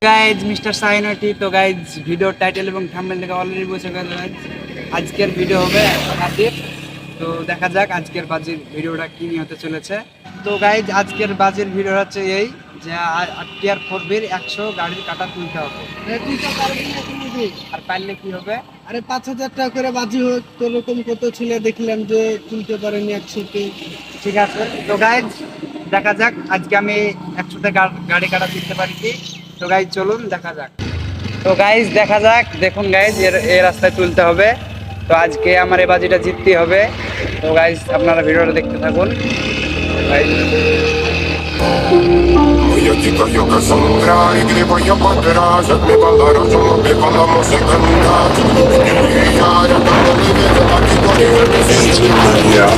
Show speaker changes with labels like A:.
A: Guys mister সাইনটি। তো guys ভিডিওর title এবং থাম্বনেল থেকে অলরেডি বুঝে গেল গাইজ আজকের ভিডিও হবে বাজির। তো দেখা যাক আজকের বাজির ভিডিওটা কি নিয়ে হতে চলেছে। তো গাইজ আজকের বাজির ভিডিও হচ্ছে এই যে টিআর 4 100 গাড়ির কাটা তুলতে হবে। আর পারলে কি হবে?
B: আরে 5,000 টাকা করে বাজি হোক, তো এরকম কত ছেলে দেখলাম যে তুলতে পারেনি 100-তে।
A: ঠিক আছে, তো গাইজ দেখা যাক আজকে আমি 100তে গাড়ি কাটা তুলতে পারি কি। তো গাইজ চলুন দেখা যাক। তো গাইজ দেখা যাক, দেখুন গাইজ এই রাস্তায় তুলতে হবে। তো আজকে আমার এই বাজিটা জিততেই হবে। তো গাইজ আপনারা ভিডিওটা দেখতে থাকুন।
C: Io dico io che sono bravi, che voglio battere, se mi va la ragione, mi va la musica in casa, mi pigliare, quando mi vedo da chi corre, mi senti l'aria.